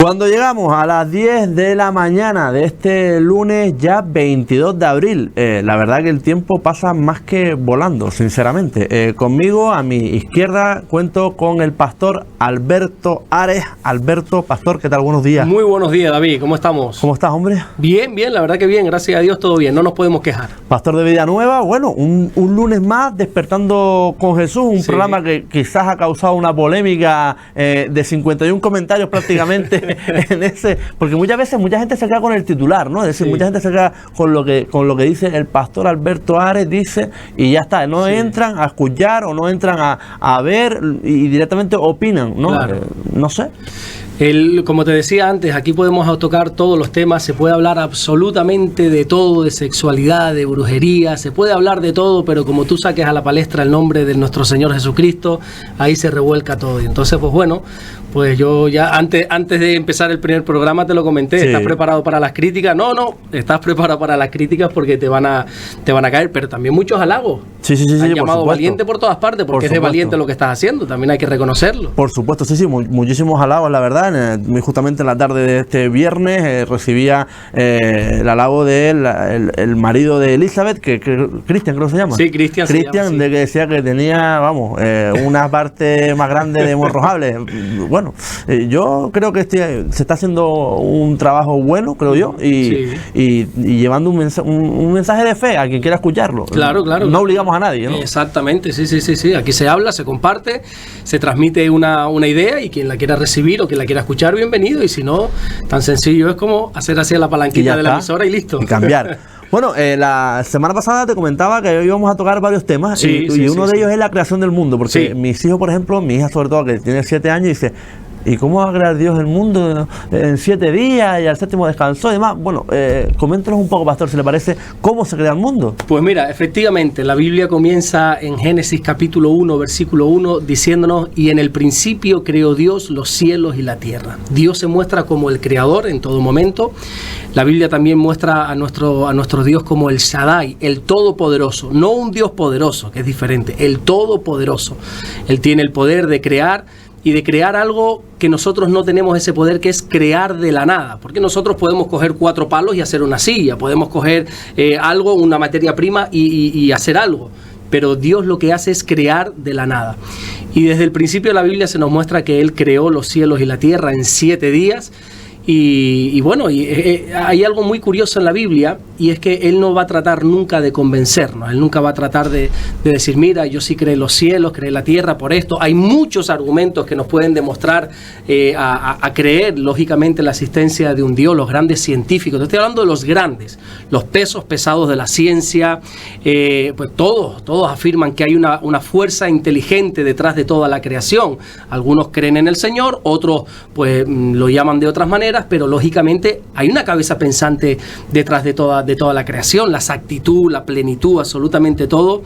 Cuando llegamos a las 10 de la mañana de este lunes ya 22 de abril, la verdad que el tiempo pasa más que volando, sinceramente. Conmigo, a mi izquierda, cuento con el pastor Alberto Ares. Alberto, pastor, ¿qué tal? Buenos días. Muy buenos días, David. ¿Cómo estamos? ¿Cómo estás, hombre? Bien, bien, la verdad que bien. Gracias a Dios, todo bien. No nos podemos quejar. Pastor de Vida Nueva, bueno, un lunes más, Despertando con Jesús, un programa que quizás ha causado una polémica de 51 comentarios prácticamente. En ese, porque muchas veces mucha gente se queda con el titular, ¿no? Es decir, mucha gente se queda con lo que dice el pastor Alberto Ares, dice, y ya está, no entran a escuchar o no entran a ver y directamente opinan, ¿no? Claro. No sé. Como te decía antes, aquí podemos tocar todos los temas, se puede hablar absolutamente de todo, de sexualidad, de brujería, se puede hablar de todo, pero como tú saques a la palestra el nombre de nuestro Señor Jesucristo, ahí se revuelca todo. Y entonces, pues bueno, pues yo ya antes de empezar el primer programa te lo comenté, sí. ¿Estás preparado para las críticas? No, estás preparado para las críticas porque te van a caer, pero también muchos halagos. Sí, Han llamado valiente por todas partes, porque es de valiente lo que estás haciendo, también hay que reconocerlo. Por supuesto, sí, muchísimos halagos, la verdad. Justamente en la tarde de este viernes recibía el halago de el marido de Elizabeth, que Cristian creo que se llama. Sí, Cristian, sí. De que decía que tenía, una parte más grande de hemorrojables. Bueno, yo creo que se está haciendo un trabajo bueno, creo yo, y llevando un mensaje de fe a quien quiera escucharlo. Claro. No obligamos a nadie, ¿no? Exactamente, sí. Aquí se habla, se comparte, se transmite una idea y quien la quiera recibir o quien la quiera escuchar, bienvenido, y si no, tan sencillo es como hacer así la palanquita de la emisora y listo. Y cambiar. Bueno, la semana pasada te comentaba que hoy íbamos a tocar varios temas y uno de ellos es la creación del mundo, porque mis hijos, por ejemplo, mi hija sobre todo, que tiene 7 años, dice: ¿y cómo va a crear Dios el mundo en 7 días y al séptimo descansó y demás? Bueno, coméntanos un poco, pastor, si le parece, cómo se crea el mundo. Pues mira, efectivamente, la Biblia comienza en Génesis capítulo 1, versículo 1, diciéndonos: y en el principio creó Dios los cielos y la tierra. Dios se muestra como el creador en todo momento. La Biblia también muestra a nuestro Dios como el Shaddai, el todopoderoso, no un Dios poderoso, que es diferente, el todopoderoso. Él tiene el poder de crear, y de crear algo que nosotros no tenemos ese poder, que es crear de la nada, porque nosotros podemos coger 4 palos y hacer una silla, podemos coger algo, una materia prima y hacer algo, pero Dios lo que hace es crear de la nada. Y desde el principio de la Biblia se nos muestra que Él creó los cielos y la tierra en 7 días. Y bueno, hay algo muy curioso en la Biblia, y es que Él no va a tratar nunca de convencernos. Él nunca va a tratar de decir: mira, yo sí creé los cielos, creé la tierra por esto. Hay muchos argumentos que nos pueden demostrar a creer, lógicamente, la existencia de un Dios, los grandes científicos. Te estoy hablando de los grandes, los pesos pesados de la ciencia. Pues todos afirman que hay una fuerza inteligente detrás de toda la creación. Algunos creen en el Señor, otros pues lo llaman de otras maneras, pero lógicamente hay una cabeza pensante detrás de toda la creación, la exactitud, la plenitud, absolutamente todo.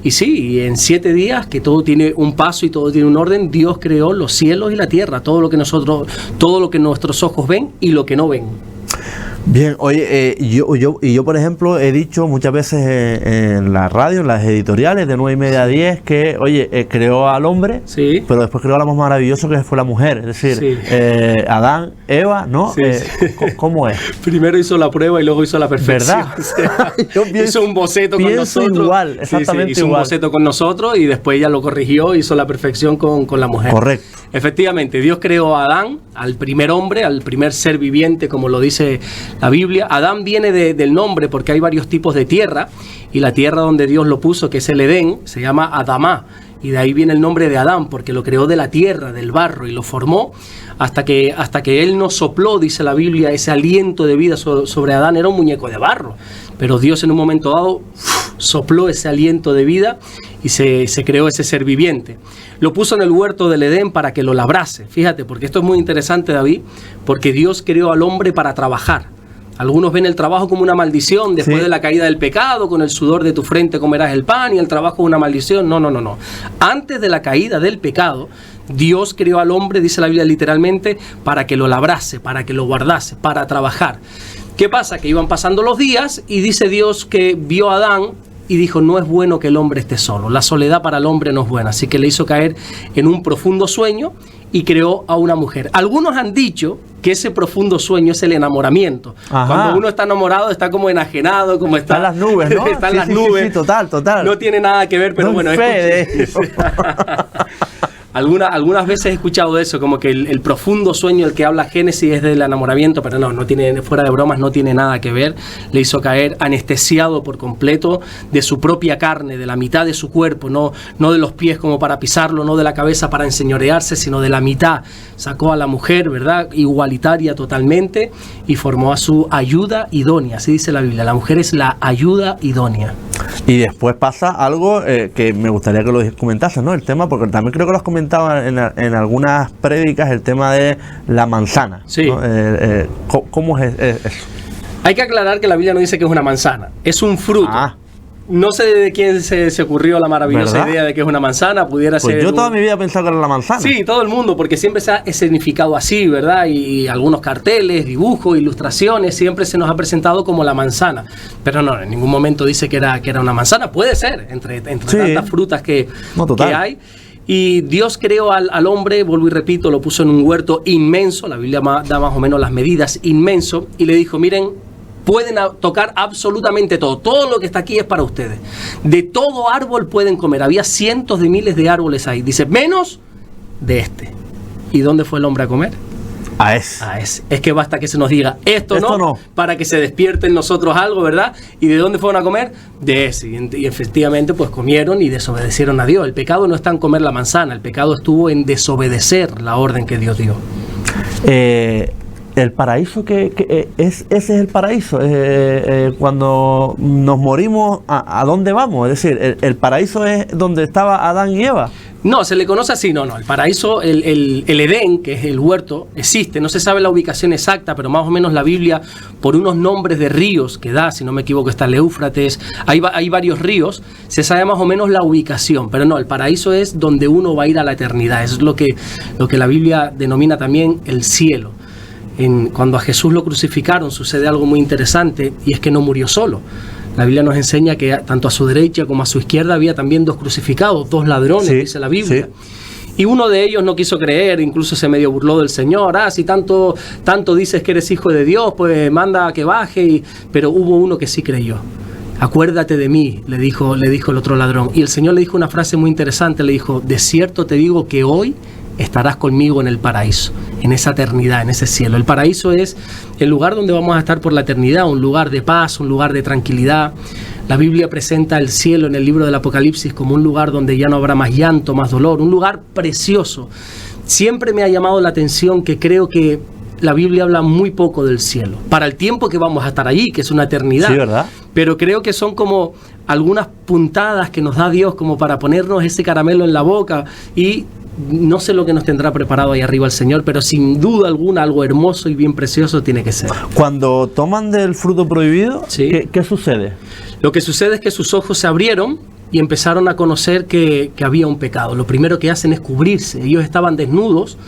Y sí, en 7 días, que todo tiene un paso y todo tiene un orden, Dios creó los cielos y la tierra, todo lo que nuestros ojos ven y lo que no ven. Bien, oye, yo por ejemplo he dicho muchas veces en la radio, en las editoriales de 9:30 a 10, que oye, creó al hombre, pero después creó a lo más maravilloso que fue la mujer, es decir, Adán, Eva, ¿no? ¿Cómo es? Primero hizo la prueba y luego hizo la perfección. ¿Verdad? O sea, hizo un boceto con nosotros. Igual, exactamente hizo igual. Un boceto con nosotros y después ella lo corrigió, hizo la perfección con la mujer. Correcto. Efectivamente, Dios creó a Adán, al primer hombre, al primer ser viviente, como lo dice la Biblia. Adán viene del nombre porque hay varios tipos de tierra, y la tierra donde Dios lo puso, que es el Edén, se llama Adamá, y de ahí viene el nombre de Adán, porque lo creó de la tierra, del barro, y lo formó hasta que Él nos sopló, dice la Biblia, ese aliento de vida sobre Adán. Era un muñeco de barro, pero Dios en un momento dado sopló ese aliento de vida y se creó ese ser viviente. Lo puso en el huerto del Edén para que lo labrase. Fíjate, porque esto es muy interesante, David, porque Dios creó al hombre para trabajar. Algunos ven el trabajo como una maldición después de la caída del pecado: con el sudor de tu frente comerás el pan, y el trabajo es una maldición. No. Antes de la caída del pecado, Dios creó al hombre, dice la Biblia literalmente, para que lo labrase, para que lo guardase, para trabajar. ¿Qué pasa? Que iban pasando los días y dice Dios que vio a Adán y dijo: no es bueno que el hombre esté solo, la soledad para el hombre no es buena. Así que le hizo caer en un profundo sueño y creó a una mujer. Algunos han dicho que ese profundo sueño es el enamoramiento. Ajá. Cuando uno está enamorado, está como enajenado, como está en las nubes, ¿no? Está en las nubes. Sí, total. No tiene nada que ver, pero No bueno, algunas veces he escuchado eso, como que el profundo sueño del que habla Génesis es del enamoramiento, pero no tiene, fuera de bromas, no tiene nada que ver. Le hizo caer anestesiado por completo de su propia carne, de la mitad de su cuerpo, no de los pies como para pisarlo, no de la cabeza para enseñorearse, sino de la mitad. Sacó a la mujer, ¿verdad?, igualitaria totalmente, y formó a su ayuda idónea. Así dice la Biblia, la mujer es la ayuda idónea. Y después pasa algo que me gustaría que lo comentases, ¿no? El tema, porque también creo que lo has comentado en algunas prédicas, el tema de la manzana. Sí. ¿No? ¿Cómo es eso? Hay que aclarar que la Biblia no dice que es una manzana, es un fruto. Ah. No sé de quién se ocurrió la maravillosa ¿Verdad? idea de que es una manzana, pudiera Pues ser... yo toda mi vida he pensado que era la manzana. Sí, todo el mundo, porque siempre se ha escenificado así, ¿verdad? Y algunos carteles, dibujos, ilustraciones, siempre se nos ha presentado como la manzana. Pero no, en ningún momento dice que era una manzana. Puede ser, entre Sí. tantas frutas que hay. Y Dios creó al hombre, vuelvo y repito, lo puso en un huerto inmenso, la Biblia da más o menos las medidas, inmenso, y le dijo, miren, pueden tocar absolutamente todo lo que está aquí es para ustedes. De todo árbol pueden comer, había cientos de miles de árboles ahí, dice, menos de este. ¿Y dónde fue el hombre a comer? A ese. Es que basta que se nos diga esto no, para que se despierte en nosotros algo, ¿verdad? ¿Y de dónde fueron a comer? De ese. Y efectivamente pues comieron y desobedecieron a Dios. El pecado no está en comer la manzana, el pecado estuvo en desobedecer la orden que Dios dio. El paraíso, ese es el paraíso. Cuando nos morimos, ¿a dónde vamos? Es decir, el paraíso es donde estaba Adán y Eva. No, se le conoce así, no. El paraíso, el Edén, que es el huerto, existe. No se sabe la ubicación exacta, pero más o menos la Biblia, por unos nombres de ríos que da, si no me equivoco, está el Éufrates, hay varios ríos, se sabe más o menos la ubicación. Pero no, el paraíso es donde uno va a ir a la eternidad. Eso es lo que la Biblia denomina también el cielo. Cuando a Jesús lo crucificaron sucede algo muy interesante, y es que no murió solo. La Biblia nos enseña que tanto a su derecha como a su izquierda había también dos crucificados, dos ladrones, sí, dice la Biblia. Sí. Y uno de ellos no quiso creer, incluso se medio burló del Señor. Si tanto dices que eres hijo de Dios, pues manda a que baje. Pero hubo uno que sí creyó. Acuérdate de mí, le dijo el otro ladrón. Y el Señor le dijo una frase muy interesante, le dijo, de cierto te digo que hoy estarás conmigo en el paraíso, en esa eternidad, en ese cielo. El paraíso es el lugar donde vamos a estar por la eternidad, un lugar de paz, un lugar de tranquilidad. La Biblia presenta el cielo en el libro del Apocalipsis como un lugar donde ya no habrá más llanto, más dolor, un lugar precioso. Siempre me ha llamado la atención que creo que la Biblia habla muy poco del cielo, para el tiempo que vamos a estar allí, que es una eternidad. Sí, ¿verdad? Pero creo que son como algunas puntadas que nos da Dios como para ponernos ese caramelo en la boca, y no sé lo que nos tendrá preparado ahí arriba el Señor, pero sin duda alguna algo hermoso y bien precioso tiene que ser. Cuando toman del fruto prohibido, sí. ¿Qué sucede? Lo que sucede es que sus ojos se abrieron y empezaron a conocer que había un pecado. Lo primero que hacen es cubrirse. Ellos estaban desnudos,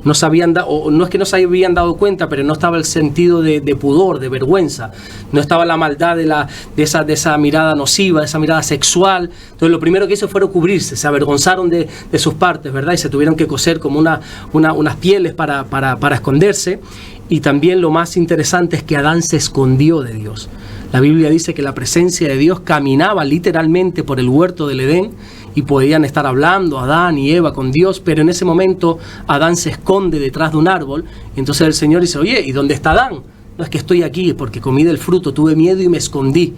no se habían no es que no se habían dado cuenta, pero no estaba el sentido de pudor, de vergüenza, no estaba la maldad de esa mirada nociva, de esa mirada sexual. Entonces lo primero que hizo fue cubrirse, se avergonzaron de sus partes, ¿verdad? Y se tuvieron que coser como unas pieles para esconderse. Y también lo más interesante es que Adán se escondió de Dios. La Biblia dice que la presencia de Dios caminaba literalmente por el huerto del Edén, y podían estar hablando Adán y Eva con Dios, pero en ese momento Adán se esconde detrás de un árbol, y entonces el Señor dice, oye, ¿y dónde está Adán? No, es que estoy aquí, es porque comí del fruto, tuve miedo y me escondí.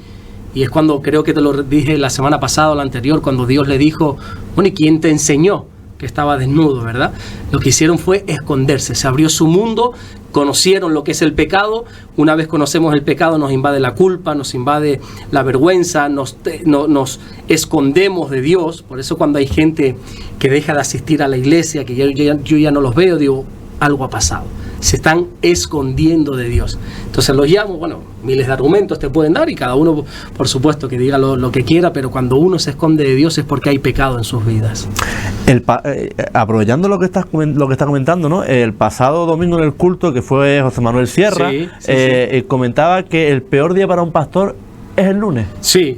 Y es cuando, creo que te lo dije la semana pasada o la anterior, cuando Dios le dijo, bueno, ¿y quién te enseñó que estaba desnudo, verdad? Lo que hicieron fue esconderse, se abrió su mundo, conocieron lo que es el pecado. Una vez conocemos el pecado, nos invade la culpa, nos invade la vergüenza, nos escondemos de Dios. Por eso cuando hay gente que deja de asistir a la iglesia, que yo ya no los veo, digo, algo ha pasado. Se están escondiendo de Dios. Entonces los llamo, bueno, miles de argumentos te pueden dar, y cada uno, por supuesto, que diga lo que quiera, pero cuando uno se esconde de Dios es porque hay pecado en sus vidas. Aprovechando lo que estás comentando, ¿no? El pasado domingo en el culto, que fue José Manuel Sierra, sí. Comentaba que el peor día para un pastor es el lunes. Sí.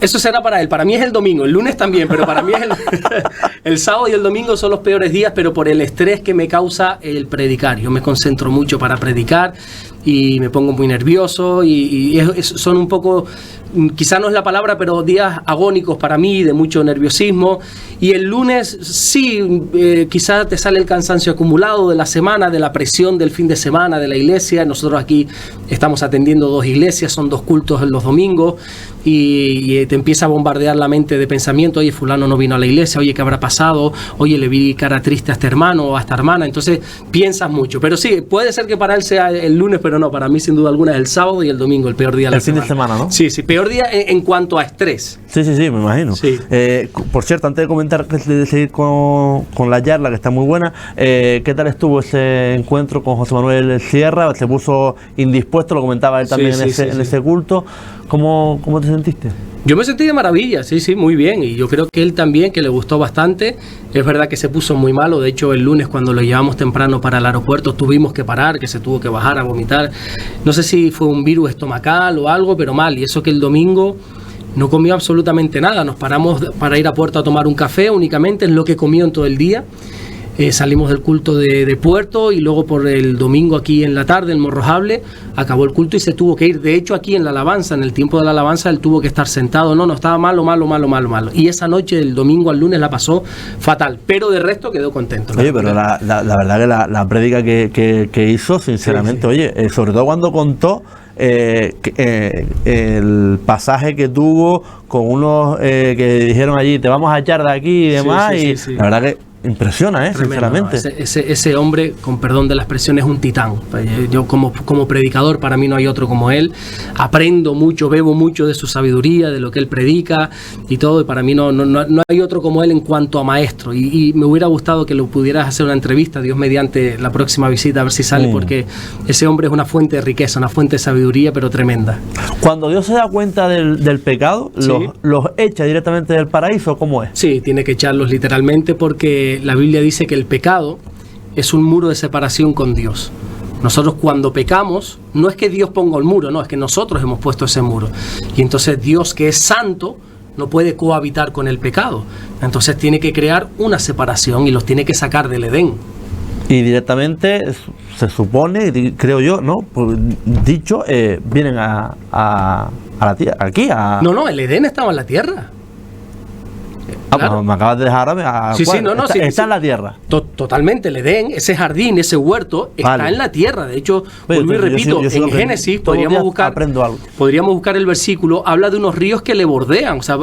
Eso será para él. Para mí es el domingo. El lunes también, pero para mí es el sábado y el domingo son los peores días, pero por el estrés que me causa el predicar. Yo me concentro mucho para predicar y me pongo muy nervioso y son un poco, quizá no es la palabra, pero días agónicos para mí, de mucho nerviosismo. Y el lunes sí, quizá te sale el cansancio acumulado de la semana, de la presión del fin de semana, de la iglesia. Nosotros aquí estamos atendiendo 2 iglesias, son 2 cultos en los domingos y te empieza a bombardear la mente de pensamiento. Oye, fulano no vino a la iglesia, oye, ¿qué habrá pasado? Oye, le vi cara triste a este hermano o a esta hermana. Entonces piensas mucho. Pero sí, puede ser que para él sea el lunes, pero no, para mí sin duda alguna es el sábado y el domingo, el peor día de la semana. El fin de semana, ¿no? Sí, peor día en cuanto a estrés. Sí, me imagino. Sí. Por cierto, antes de comentar, de seguir con la charla, que está muy buena, ¿qué tal estuvo ese encuentro con José Manuel Sierra? Se puso indispuesto, lo comentaba él también en ese culto. ¿Cómo te sentiste? Yo me sentí de maravilla, sí, muy bien. Y yo creo que él también, que le gustó bastante. Es verdad que se puso muy malo. De hecho, el lunes cuando lo llevamos temprano para el aeropuerto tuvimos que parar, que se tuvo que bajar a vomitar. No sé si fue un virus estomacal o algo, pero mal. Y eso que el domingo no comió absolutamente nada. Nos paramos para ir a Puerto a tomar un café únicamente, es lo que comió en todo el día. Salimos del culto de Puerto y luego por el domingo aquí en la tarde, el Morrojable, acabó el culto y se tuvo que ir. De hecho, aquí en la alabanza, en el tiempo de la alabanza, él tuvo que estar sentado. No, estaba malo. Y esa noche, del domingo al lunes, la pasó fatal. Pero de resto quedó contento. Oye, pero la verdad que la prédica que hizo, sinceramente, oye, sobre todo cuando contó el pasaje que tuvo con unos que dijeron allí, te vamos a echar de aquí y demás, la verdad que impresiona, sinceramente. No, ese hombre, con perdón de la expresión, es un titán. Yo como predicador, para mí no hay otro como él. Aprendo mucho, bebo mucho de su sabiduría, de lo que él predica y todo, y para mí no hay otro como él en cuanto a maestro. Y me hubiera gustado que lo pudieras hacer una entrevista, Dios mediante, la próxima visita, a ver si sale, porque ese hombre es una fuente de riqueza, una fuente de sabiduría, pero tremenda. Cuando Dios se da cuenta del pecado, ¿los echa directamente del paraíso? ¿Cómo es? Sí, tiene que echarlos literalmente, porque la Biblia dice que el pecado es un muro de separación con Dios. Nosotros cuando pecamos, no es que Dios ponga el muro, no, es que nosotros hemos puesto ese muro. Y entonces Dios, que es santo, no puede cohabitar con el pecado. Entonces tiene que crear una separación y los tiene que sacar del Edén. Y directamente se supone, creo yo, ¿no? Dicho, vienen a la tierra, aquí a... No, el Edén estaba en la tierra. Claro. Pues me acabas de dejar está en la tierra. Totalmente, el Edén, ese jardín, ese huerto, está en la tierra. De hecho, vuelvo y repito, en Génesis podríamos buscar el versículo, habla de unos ríos que le bordean. O sea,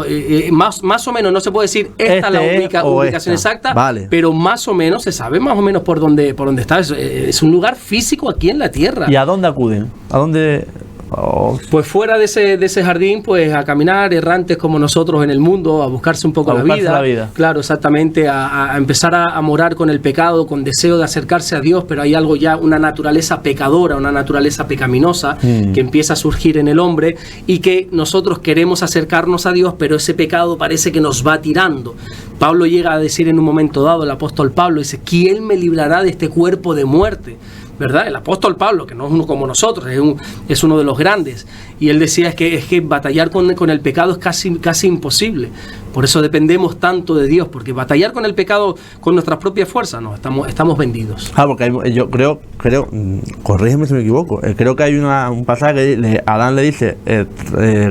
más o menos, no se puede decir esta es la ubicación exacta, pero más o menos se sabe más o menos por dónde está. Es un lugar físico aquí en la tierra. ¿Y a dónde acuden? ¿A dónde...? Pues fuera de ese jardín, pues a caminar errantes como nosotros en el mundo, a buscarse un poco la vida. Claro, exactamente, a empezar a morar con el pecado, con deseo de acercarse a Dios, pero hay algo ya, una naturaleza pecadora, una naturaleza pecaminosa que empieza a surgir en el hombre y que nosotros queremos acercarnos a Dios, pero ese pecado parece que nos va tirando. Pablo llega a decir en un momento dado, el apóstol Pablo dice, ¿quién me librará de este cuerpo de muerte? ¿Verdad? El apóstol Pablo, que no es uno como nosotros, es uno de los grandes, y él decía es que batallar con el pecado es casi imposible. Por eso dependemos tanto de Dios, porque batallar con el pecado con nuestras propias fuerzas, no, estamos vendidos. Porque yo creo, corrígeme si me equivoco, creo que hay un pasaje que Adán le dice,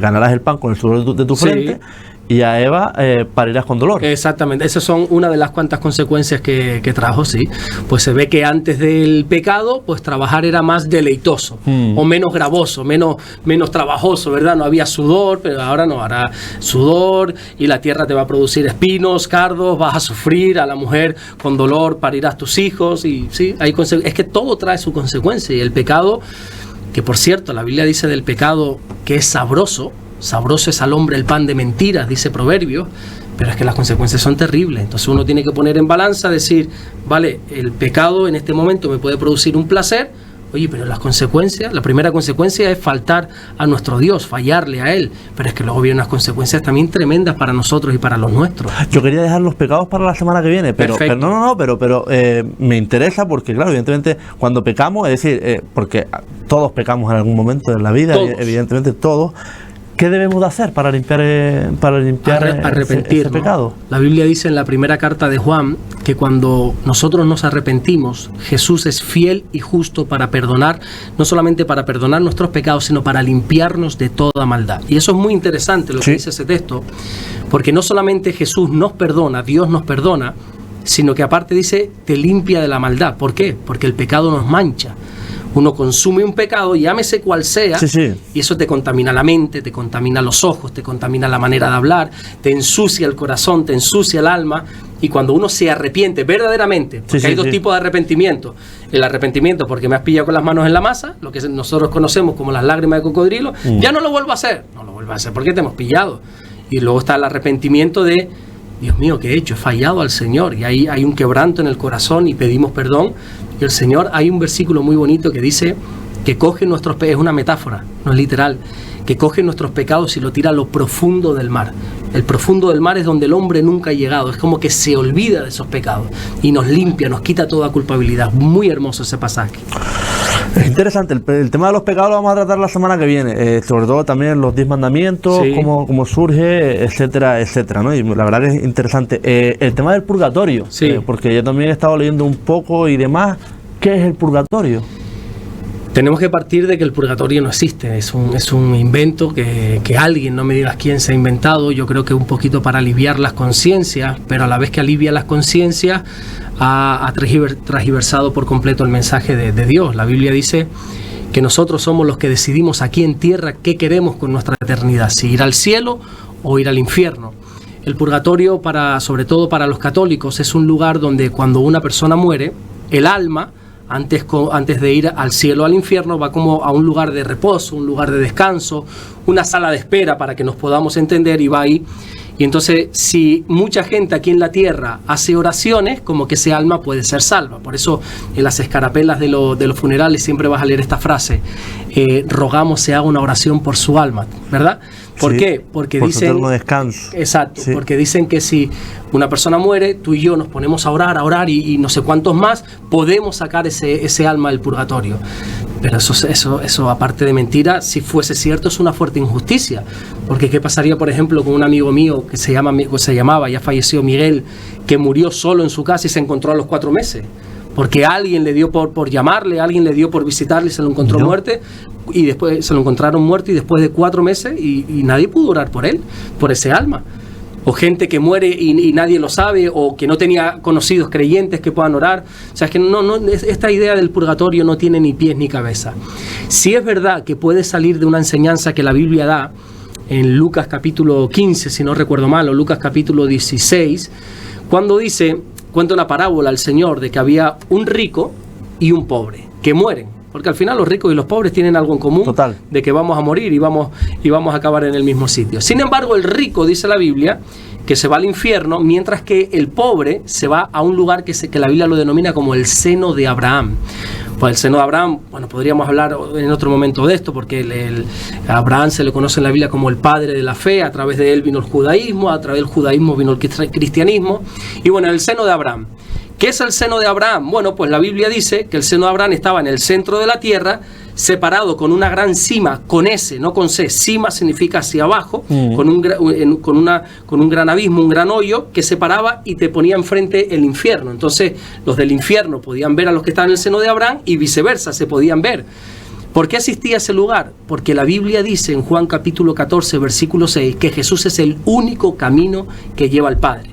ganarás el pan con el sudor de tu frente. Y a Eva parirás con dolor. Exactamente, esas son una de las cuantas consecuencias que trajo, sí. Pues se ve que antes del pecado, pues trabajar era más deleitoso, o menos gravoso, menos trabajoso, ¿verdad? No había sudor, pero ahora no, hará sudor y la tierra te va a producir espinos, cardos, vas a sufrir, a la mujer con dolor parirás tus hijos, y sí, es que todo trae su consecuencia, y el pecado, que por cierto, la Biblia dice del pecado que es sabroso es al hombre el pan de mentiras, dice Proverbios, pero es que las consecuencias son terribles. Entonces uno tiene que poner en balanza, decir, vale, el pecado en este momento me puede producir un placer, oye, pero las consecuencias, la primera consecuencia es faltar a nuestro Dios, fallarle a Él, pero es que luego vienen unas consecuencias también tremendas para nosotros y para los nuestros. Yo quería dejar los pecados para la semana que viene, pero me interesa porque, claro, evidentemente, cuando pecamos, es decir, porque todos pecamos en algún momento de la vida, evidentemente todos. ¿qué debemos de hacer para limpiar arrepentir, ese pecado? La Biblia dice en la primera carta de Juan que cuando nosotros nos arrepentimos, Jesús es fiel y justo para perdonar, no solamente para perdonar nuestros pecados, sino para limpiarnos de toda maldad. Y eso es muy interesante lo que dice ese texto, porque no solamente Jesús nos perdona, Dios nos perdona, sino que aparte dice, te limpia de la maldad. ¿Por qué? Porque el pecado nos mancha. Uno consume un pecado, llámese cual sea, y eso te contamina la mente, te contamina los ojos, te contamina la manera de hablar, te ensucia el corazón, te ensucia el alma, y cuando uno se arrepiente verdaderamente, porque hay dos tipos de arrepentimiento. El arrepentimiento porque me has pillado con las manos en la masa, lo que nosotros conocemos como las lágrimas de cocodrilo, ya no lo vuelvo a hacer, porque te hemos pillado. Y luego está el arrepentimiento de, Dios mío, ¿qué he hecho? He fallado al Señor, y ahí hay un quebranto en el corazón y pedimos perdón. Y el Señor, hay un versículo muy bonito que dice que coge nuestros pecados, es una metáfora, no es literal, que coge nuestros pecados y lo tira a lo profundo del mar. El profundo del mar es donde el hombre nunca ha llegado, es como que se olvida de esos pecados y nos limpia, nos quita toda culpabilidad. Muy hermoso ese pasaje. Es interesante, el tema de los pecados lo vamos a tratar la semana que viene, sobre todo también los 10 mandamientos, cómo surge, etcétera, etcétera, ¿no? Y la verdad que es interesante. El tema del purgatorio, porque yo también he estado leyendo un poco y demás. ¿Qué es el purgatorio? Tenemos que partir de que el purgatorio no existe, es un invento que alguien, no me digas quién se ha inventado, yo creo que un poquito para aliviar las conciencias, pero a la vez que alivia las conciencias, ha transversado por completo el mensaje de Dios. La Biblia dice que nosotros somos los que decidimos aquí en tierra qué queremos con nuestra eternidad, si ir al cielo o ir al infierno. El purgatorio, sobre todo para los católicos, es un lugar donde cuando una persona muere, el alma, antes de ir al cielo o al infierno, va como a un lugar de reposo, un lugar de descanso, una sala de espera para que nos podamos entender, y va ahí. Y entonces, si mucha gente aquí en la tierra hace oraciones, como que ese alma puede ser salva. Por eso en las escarapelas de los funerales siempre vas a leer esta frase, rogamos se haga una oración por su alma, ¿verdad? ¿Por qué? Porque por dicen, su eterno descanso. Exacto, porque dicen que si una persona muere, tú y yo nos ponemos a orar y no sé cuántos más, podemos sacar ese alma del purgatorio. Pero eso aparte de mentira, si fuese cierto, es una fuerte injusticia. Porque ¿qué pasaría, por ejemplo, con un amigo mío que se llamaba, ya falleció, Miguel, que murió solo en su casa y se encontró a los 4 meses? Porque alguien le dio por llamarle, alguien le dio por visitarle y se lo encontró muerto, y después se lo encontraron muerto, y después de 4 meses y nadie pudo orar por él, por ese alma. O gente que muere y nadie lo sabe, o que no tenía conocidos creyentes que puedan orar. O sea, es que esta idea del purgatorio no tiene ni pies ni cabeza. Sí es verdad que puede salir de una enseñanza que la Biblia da en Lucas capítulo 15, si no recuerdo mal, o Lucas capítulo 16, cuando cuenta una parábola al Señor de que había un rico y un pobre que mueren. Porque al final los ricos y los pobres tienen algo en común, de que vamos a morir y vamos a acabar en el mismo sitio. Sin embargo, el rico, dice la Biblia, que se va al infierno, mientras que el pobre se va a un lugar que la Biblia lo denomina como el seno de Abraham. Pues el seno de Abraham, bueno, podríamos hablar en otro momento de esto, porque Abraham se le conoce en la Biblia como el padre de la fe. A través de él vino el judaísmo, a través del judaísmo vino el cristianismo. Y bueno, el seno de Abraham. ¿Qué es el seno de Abraham? Bueno, pues la Biblia dice que el seno de Abraham estaba en el centro de la tierra, separado con una gran cima, con S, no con C. Cima significa hacia abajo, con un gran abismo, un gran hoyo que separaba y te ponía enfrente el infierno. Entonces, los del infierno podían ver a los que estaban en el seno de Abraham y viceversa, se podían ver. ¿Por qué existía ese lugar? Porque la Biblia dice en Juan capítulo 14, versículo 6, que Jesús es el único camino que lleva al Padre.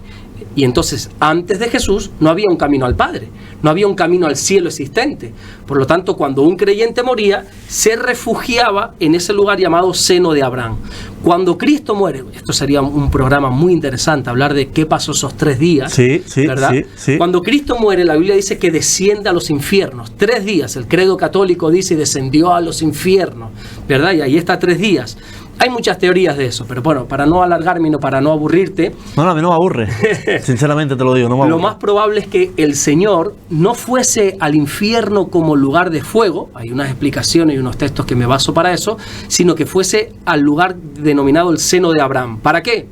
Y entonces, antes de Jesús, no había un camino al Padre, no había un camino al cielo existente. Por lo tanto, cuando un creyente moría, se refugiaba en ese lugar llamado seno de Abraham. Cuando Cristo muere, esto sería un programa muy interesante, hablar de qué pasó esos 3 días, ¿verdad? Sí. Cuando Cristo muere, la Biblia dice que desciende a los infiernos. 3 días, el credo católico dice, descendió a los infiernos, ¿verdad? Y ahí está 3 días. Hay muchas teorías de eso, pero bueno, para no alargarme y para no aburrirte... No, a mí no me aburre, sinceramente te lo digo, no me aburre. Lo más probable es que el Señor no fuese al infierno como lugar de fuego, hay unas explicaciones y unos textos que me baso para eso, sino que fuese al lugar denominado el seno de Abraham. ¿Para qué?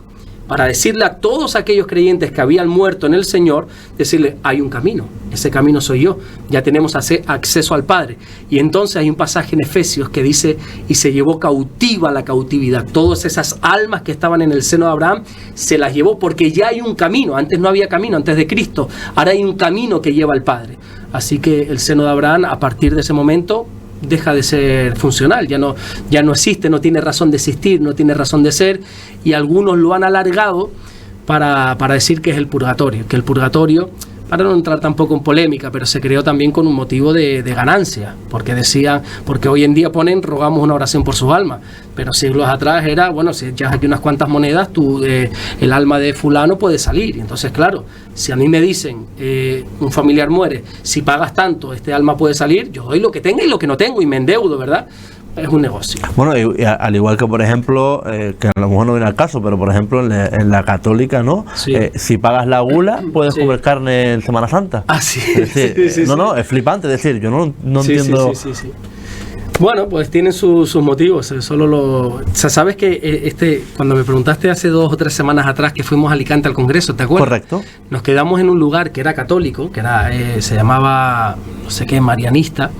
para decirle a todos aquellos creyentes que habían muerto en el Señor, decirle, hay un camino, ese camino soy yo, ya tenemos acceso al Padre. Y entonces hay un pasaje en Efesios que dice, y se llevó cautiva la cautividad, todas esas almas que estaban en el seno de Abraham, se las llevó porque ya hay un camino, antes no había camino, antes de Cristo, ahora hay un camino que lleva al Padre. Así que el seno de Abraham, a partir de ese momento, deja de ser funcional, ya no existe, no tiene razón de existir, no tiene razón de ser, y algunos lo han alargado para decir que es el purgatorio, para no entrar tampoco en polémica, pero se creó también con un motivo de ganancia, porque hoy en día rogamos una oración por sus almas, pero siglos atrás era, bueno, si echas aquí unas cuantas monedas, el alma de fulano puede salir. Entonces, claro, si a mí me dicen, un familiar muere, si pagas tanto, este alma puede salir, yo doy lo que tenga y lo que no tengo, y me endeudo, ¿verdad? Es un negocio. Bueno, y al igual que, por ejemplo, que a lo mejor no viene al caso, pero por ejemplo en la católica, ¿no? Sí. Si pagas la gula, puedes comer carne en Semana Santa. Ah, sí. Es decir, no, es flipante, es decir, yo no entiendo. Sí. Bueno, pues tienen sus motivos. O sea, sabes que cuando me preguntaste hace 2 o 3 semanas atrás que fuimos a Alicante al Congreso, ¿te acuerdas? Correcto. Nos quedamos en un lugar que era católico, que era se llamaba, no sé qué, marianista.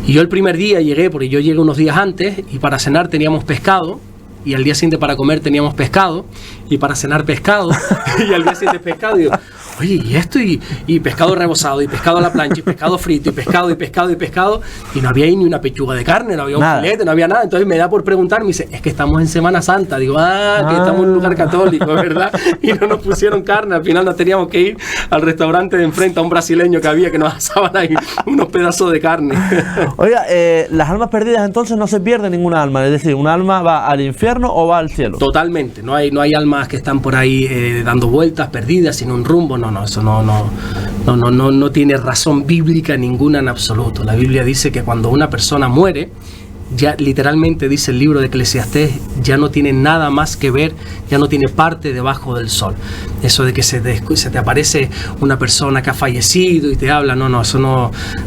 Y yo el primer día llegué, porque yo llegué unos días antes, y para cenar teníamos pescado, y al día siguiente para comer teníamos pescado, y para cenar pescado, y al día siguiente pescado, y digo, oye, y esto, y pescado rebozado, y pescado a la plancha, y pescado frito, y pescado, y no había ahí ni una pechuga de carne, no había un filete, no había nada. Entonces me da por preguntar, me dice, es que estamos en Semana Santa. Digo, que estamos en un lugar católico, ¿verdad? Y no nos pusieron carne, al final nos teníamos que ir al restaurante de enfrente, a un brasileño que había, que nos asaban ahí unos pedazos de carne. Oiga, las almas perdidas entonces no se pierde ninguna alma, es decir, ¿un alma va al infierno o va al cielo? Totalmente, no hay almas que están por ahí dando vueltas, perdidas, sin un rumbo. No, eso no tiene razón bíblica ninguna en absoluto. La Biblia dice que cuando una persona muere, ya literalmente dice el libro de Eclesiastés, ya no tiene nada más que ver, ya no tiene parte debajo del sol. Eso de que se te aparece una persona que ha fallecido y te habla,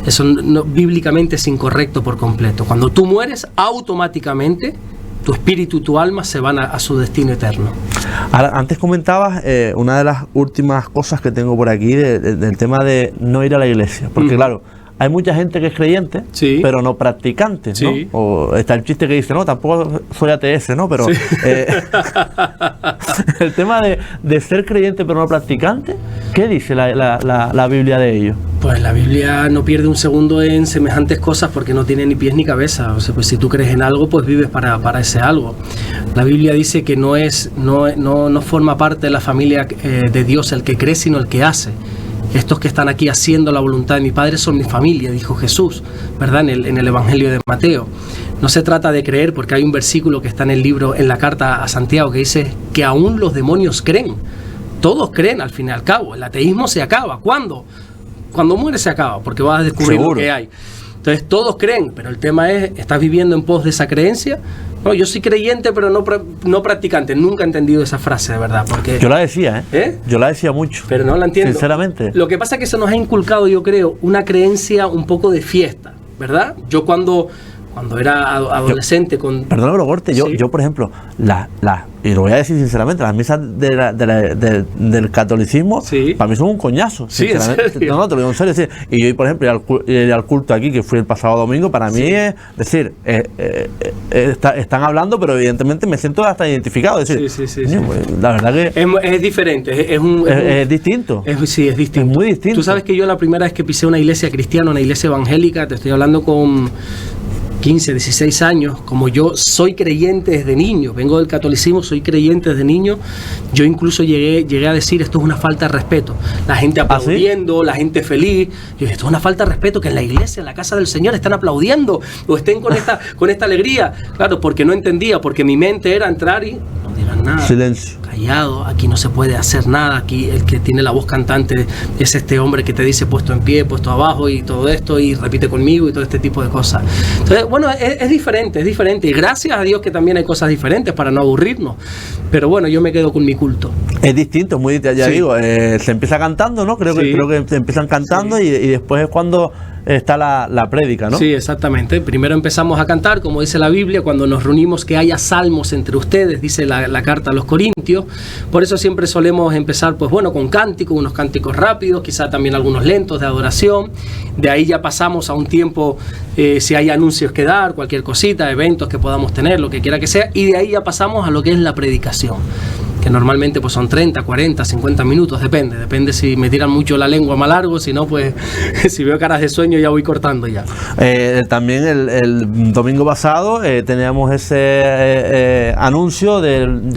eso bíblicamente es incorrecto por completo. Cuando tú mueres, automáticamente tu espíritu y tu alma se van a su destino eterno. Ahora, antes comentabas una de las últimas cosas que tengo por aquí del tema de no ir a la iglesia, porque claro, hay mucha gente que es creyente, pero no practicante, ¿no? Sí. O está el chiste que dice, no, tampoco soy ATS, ¿no? Pero el tema de ser creyente pero no practicante, ¿qué dice la Biblia de ello? Pues la Biblia no pierde un segundo en semejantes cosas porque no tiene ni pies ni cabeza. O sea, pues si tú crees en algo, pues vives para ese algo. La Biblia dice que no forma parte de la familia de Dios el que cree, sino el que hace. Estos que están aquí haciendo la voluntad de mi Padre son mi familia, dijo Jesús, ¿verdad? En el Evangelio de Mateo. No se trata de creer, porque hay un versículo que está en el libro, en la carta a Santiago, que dice que aún los demonios creen. Todos creen al fin y al cabo. El ateísmo se acaba. ¿Cuándo? Cuando muere se acaba, porque vas a descubrir lo que hay. Entonces todos creen, pero el tema es, ¿estás viviendo en pos de esa creencia? No, yo soy creyente, pero no practicante. Nunca he entendido esa frase, de verdad. Porque, yo la decía, Yo la decía mucho. Pero no la entiendo. Sinceramente. Lo que pasa es que se nos ha inculcado, yo creo, una creencia un poco de fiesta, ¿verdad? Yo cuando era adolescente Perdón que lo corte, yo por ejemplo, y lo voy a decir sinceramente, las misas del catolicismo, para mí son un coñazo, sinceramente. No, te lo digo en serio. Sí. Y yo, por ejemplo, ir al culto aquí, que fui el pasado domingo, para mí es decir, están hablando, pero evidentemente me siento hasta identificado. Es decir, la verdad que es diferente, es distinto. Sí, es distinto. Es muy distinto. Tú sabes que yo la primera vez que pisé una iglesia cristiana, una iglesia evangélica, te estoy hablando con 15, 16 años, como yo soy creyente desde niño, vengo del catolicismo, soy creyente desde niño, yo incluso llegué a decir, esto es una falta de respeto. La gente aplaudiendo, la gente feliz. Yo dije, esto es una falta de respeto que en la iglesia, en la casa del Señor, están aplaudiendo o estén con esta alegría. Claro, porque no entendía, porque mi mente era entrar y no digan nada. Silencio. Callado, aquí no se puede hacer nada, aquí el que tiene la voz cantante es este hombre que te dice puesto en pie, puesto abajo y todo esto y repite conmigo y todo este tipo de cosas. Entonces, bueno, es diferente y gracias a Dios que también hay cosas diferentes para no aburrirnos, pero bueno, yo me quedo con mi culto. Es distinto, muy ya digo, se empieza cantando, ¿no? Creo que se empiezan cantando y después es cuando está la prédica, ¿no? Sí, exactamente. Primero empezamos a cantar, como dice la Biblia, cuando nos reunimos que haya salmos entre ustedes, dice la carta a los Corintios. Por eso siempre solemos empezar, pues bueno, con cánticos, unos cánticos rápidos, quizá también algunos lentos de adoración. De ahí ya pasamos a un tiempo, si hay anuncios que dar, cualquier cosita, eventos que podamos tener, lo que quiera que sea. Y de ahí ya pasamos a lo que es la predicación, que normalmente pues son 30, 40, 50 minutos, depende si me tiran mucho la lengua más largo, si no pues si veo caras de sueño ya voy cortando ya. También el domingo pasado teníamos ese anuncio del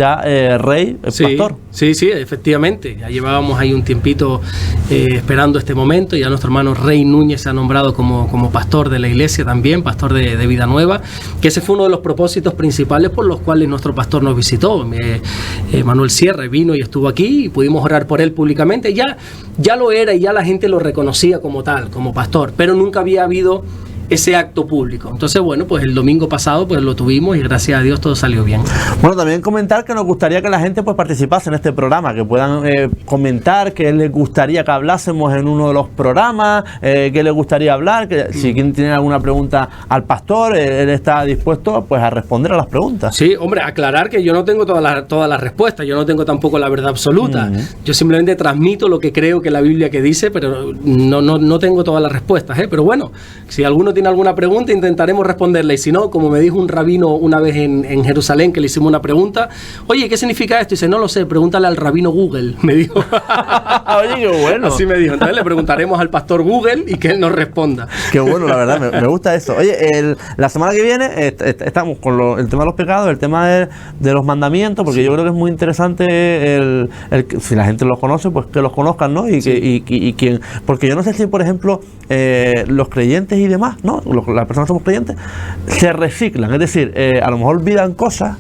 rey, pastor. Sí, efectivamente, ya llevábamos ahí un tiempito esperando este momento, ya nuestro hermano Rey Núñez se ha nombrado como pastor de la iglesia también, pastor de Vida Nueva, que ese fue uno de los propósitos principales por los cuales nuestro pastor nos visitó. Manuel Sierra vino y estuvo aquí y pudimos orar por él públicamente. Ya lo era y ya la gente lo reconocía como tal, como pastor, pero nunca había habido ese acto público. Entonces, bueno, pues el domingo pasado pues lo tuvimos y gracias a Dios todo salió bien. Bueno, también comentar que nos gustaría que la gente pues participase en este programa, que puedan comentar qué les gustaría que hablásemos en uno de los programas, qué les gustaría hablar, que si quien tiene alguna pregunta al pastor, él está dispuesto pues a responder a las preguntas. Sí, hombre, aclarar que yo no tengo todas las respuestas, yo no tengo tampoco la verdad absoluta. Yo simplemente transmito lo que creo que la Biblia que dice, pero no tengo todas las respuestas, pero bueno, si alguno tiene alguna pregunta intentaremos responderle, y si no, como me dijo un rabino una vez en Jerusalén, que le hicimos una pregunta, oye, ¿qué significa esto? Y dice, no lo sé, pregúntale al rabino Google, me dijo. Oye, qué bueno. Así me dijo, entonces le preguntaremos al pastor Google y que él nos responda. Qué bueno, la verdad, me gusta eso. Oye, la semana que viene estamos con el tema de los pecados, el tema de los mandamientos, porque yo creo que es muy interesante si la gente los conoce, pues que los conozcan, ¿no? Y quien, porque yo no sé si, por ejemplo, los creyentes y demás, ¿no? Las personas que somos creyentes se reciclan, es decir, a lo mejor olvidan cosas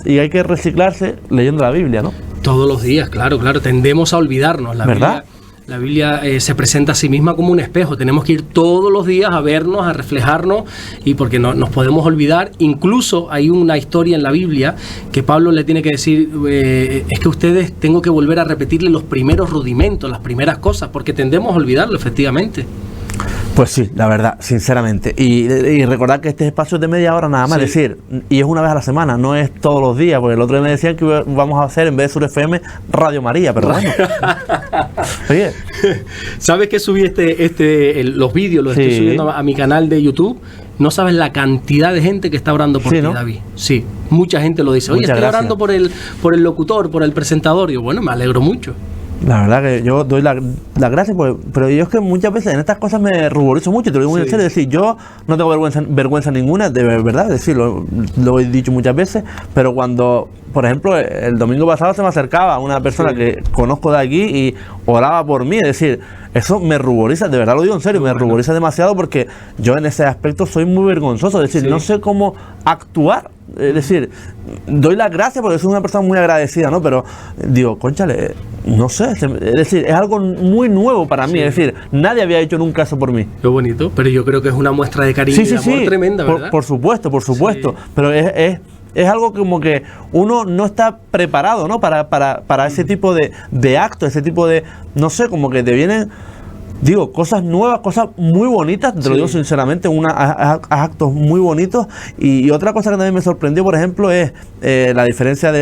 y hay que reciclarse leyendo la Biblia, ¿no? Todos los días, claro, tendemos a olvidarnos. ¿Verdad? La Biblia se presenta a sí misma como un espejo. Tenemos que ir todos los días a vernos, a reflejarnos, y porque no nos podemos olvidar. Incluso hay una historia en la Biblia que Pablo le tiene que decir, es que ustedes tengo que volver a repetirle los primeros rudimentos, las primeras cosas, porque tendemos a olvidarlo, efectivamente. Pues sí, la verdad, sinceramente. Y recordar que este espacio es de media hora nada más, es decir, y es una vez a la semana, no es todos los días, porque el otro día me decían que vamos a hacer, en vez de Sur FM, Radio María, pero bueno. Oye. ¿Sabes que subí los vídeos, los estoy subiendo a mi canal de YouTube? No sabes la cantidad de gente que está orando por ti, ¿no? David. Sí, mucha gente lo dice. Oye, estoy orando por el locutor, por el presentador. Y yo, bueno, me alegro mucho. La verdad que yo doy la gracia, pero yo es que muchas veces en estas cosas me ruborizo mucho, te lo digo muy en serio, es decir, yo no tengo vergüenza ninguna, de verdad, es decir, lo he dicho muchas veces, pero cuando, por ejemplo, el domingo pasado se me acercaba una persona que conozco de aquí y oraba por mí, es decir, eso me ruboriza, de verdad lo digo en serio, me ruboriza demasiado porque yo en ese aspecto soy muy vergonzoso, es decir, no sé cómo actuar. Es decir, doy las gracias porque soy una persona muy agradecida, ¿no? Pero digo, cónchale, no sé, es decir, es algo muy nuevo para mí, es decir, nadie había hecho nunca eso por mí. Qué bonito, pero yo creo que es una muestra de cariño y de amor tremenda, ¿verdad? Por supuesto, pero es algo como que uno no está preparado, ¿no? Para ese tipo de actos, ese tipo de, no sé, como que te vienen, digo, cosas nuevas, cosas muy bonitas, te lo digo sinceramente, actos muy bonitos. Y otra cosa que también me sorprendió, por ejemplo, es la diferencia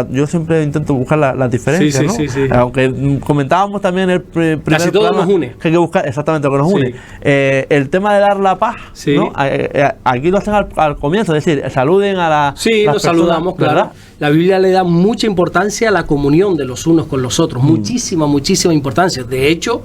yo siempre intento buscar las diferencias, ¿no? Aunque comentábamos también el primer casi todo nos une. Que hay que buscar exactamente lo que nos une. El tema de dar la paz, ¿no? Aquí lo hacen al comienzo, es decir, saluden a las nos saludamos, claro. ¿Verdad? La Biblia le da mucha importancia a la comunión de los unos con los otros, muchísima importancia. De hecho,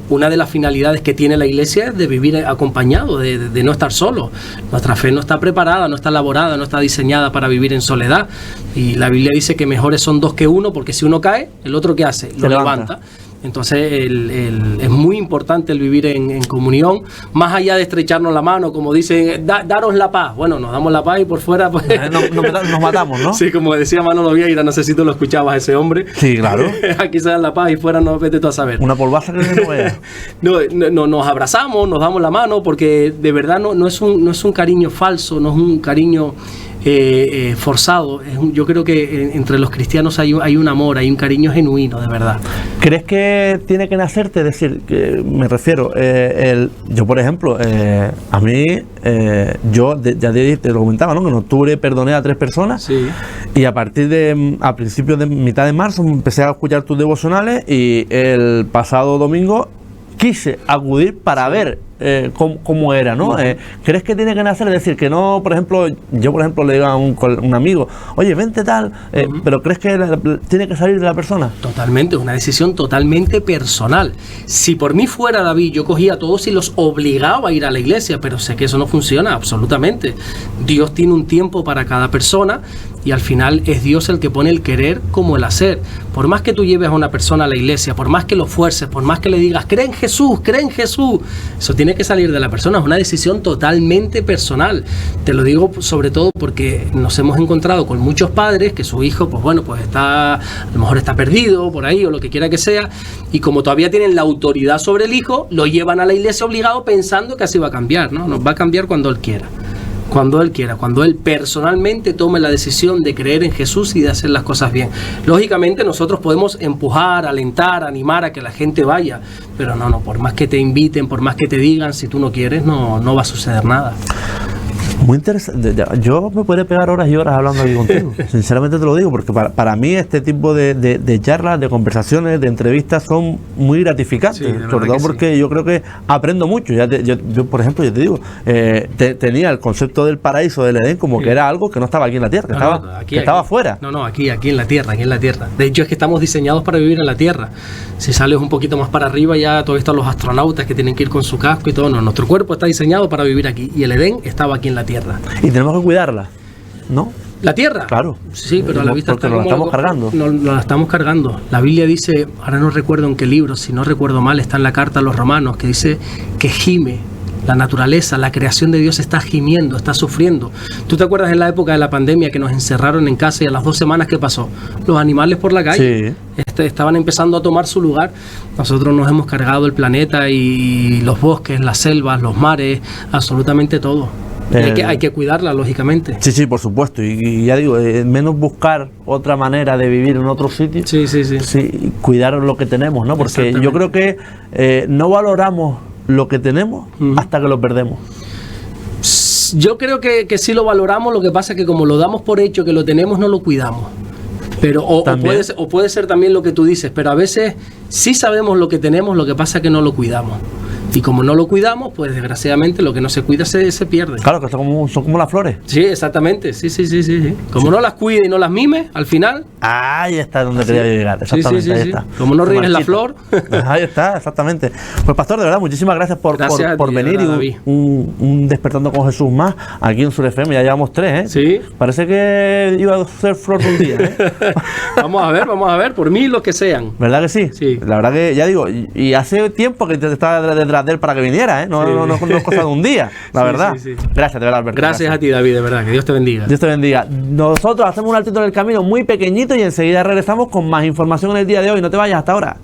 una de las finalidades que tiene la iglesia es de vivir acompañado, de no estar solo. Nuestra fe no está preparada, no está elaborada, no está diseñada para vivir en soledad. Y la Biblia dice que mejores son dos que uno, porque si uno cae, el otro ¿qué hace? Lo levanta. Entonces es muy importante el vivir en comunión, más allá de estrecharnos la mano, como dicen, daros la paz. Bueno, nos damos la paz y por fuera pues nos matamos, ¿no? Sí, como decía Manolo Vieira, no sé si tú lo escuchabas a ese hombre. Sí, claro. Aquí se dan la paz y fuera no vete tú a saber. Una polvaza que no vea. No, nos abrazamos, nos damos la mano, porque de verdad no es un cariño falso, no es un cariño forzado. Yo creo que entre los cristianos hay un amor, hay un cariño genuino, de verdad. ¿Crees que tiene que nacerte? Es decir, que me refiero, yo por ejemplo, a mí, ya te lo comentaba, ¿no? Que en octubre perdoné a 3 personas, Sí. y a principios de mitad de marzo empecé a escuchar tus devocionales, y el pasado domingo quise acudir para ver cómo era, ¿no? ¿Crees que tiene que nacer? Es decir, que no, por ejemplo, yo por ejemplo le digo a un amigo, oye, vente tal, pero ¿crees que tiene que salir de la persona? Totalmente, es una decisión totalmente personal. Si por mí fuera, David, yo cogía a todos y los obligaba a ir a la iglesia, pero sé que eso no funciona absolutamente. Dios tiene un tiempo para cada persona y al final es Dios el que pone el querer como el hacer. Por más que tú lleves a una persona a la iglesia, por más que lo fuerces, por más que le digas, cree en Jesús, eso tiene que salir de la persona, es una decisión totalmente personal. Te lo digo sobre todo porque nos hemos encontrado con muchos padres que su hijo, pues bueno, pues a lo mejor está perdido por ahí o lo que quiera que sea, y como todavía tienen la autoridad sobre el hijo, lo llevan a la iglesia obligado pensando que así va a cambiar, ¿no? Nos va a cambiar cuando él quiera. Cuando él quiera, cuando él personalmente tome la decisión de creer en Jesús y de hacer las cosas bien. Lógicamente nosotros podemos empujar, alentar, animar a que la gente vaya, pero no, por más que te inviten, por más que te digan, si tú no quieres, no va a suceder nada. Muy interesante. Yo me podría pegar horas y horas hablando aquí contigo. Sinceramente te lo digo, porque para mí este tipo de charlas, de conversaciones, de entrevistas son muy gratificantes. Sí, sobre todo porque yo creo que aprendo mucho. Yo por ejemplo, yo te digo, tenía el concepto del paraíso, del Edén, como que era algo que no estaba aquí en la tierra, que estaba afuera. Aquí en la tierra, De hecho, es que estamos diseñados para vivir en la tierra. Si sales un poquito más para arriba, ya todavía están los astronautas que tienen que ir con su casco y todo. No, nuestro cuerpo está diseñado para vivir aquí y el Edén estaba aquí en la tierra. Y tenemos que cuidarla, ¿no? ¿La tierra? Claro. Sí, pero a la vista porque nos la estamos cargando. No, la estamos cargando. La Biblia dice, ahora no recuerdo en qué libro, si no recuerdo mal, está en la carta a los Romanos, que dice que gime. La naturaleza, la creación de Dios está gimiendo, está sufriendo. ¿Tú te acuerdas en la época de la pandemia que nos encerraron en casa y a las 2 semanas qué pasó? Los animales por la calle estaban empezando a tomar su lugar. Nosotros nos hemos cargado el planeta y los bosques, las selvas, los mares, absolutamente todo. Hay que cuidarla, lógicamente. Sí, por supuesto. Y ya digo, menos buscar otra manera de vivir en otro sitio. Sí, cuidar lo que tenemos, ¿no? Porque yo creo que no valoramos lo que tenemos hasta que lo perdemos. Yo creo que sí lo valoramos, lo que pasa es que como lo damos por hecho que lo tenemos, no lo cuidamos. Pero o puede ser también lo que tú dices, pero a veces sí sabemos lo que tenemos, lo que pasa es que no lo cuidamos. Y como no lo cuidamos, pues desgraciadamente lo que no se cuida se pierde. Claro, que son como las flores. Sí, exactamente. Sí. Como no las cuide y no las mime, al final... Ahí está donde quería llegar. Exactamente, ahí está. Como no riegues la flor... Ahí está, exactamente. Pues pastor, de verdad, muchísimas gracias por venir, verdad, y un Despertando con Jesús más aquí en Sur FM. Ya llevamos 3, ¿eh? Sí. Parece que iba a ser flor de un día, ¿eh? Vamos a ver, por mí los que sean. ¿Verdad que sí? Sí. La verdad que, ya digo, y hace tiempo que te estaba detrás de él para que viniera, ¿eh? No es cosa de un día, la verdad. Sí. Gracias, de verdad, Alberto. Gracias a ti, David, de verdad. Que Dios te bendiga. Dios te bendiga. Nosotros hacemos un altito en el camino muy pequeñito y enseguida regresamos con más información en el día de hoy. No te vayas, hasta ahora.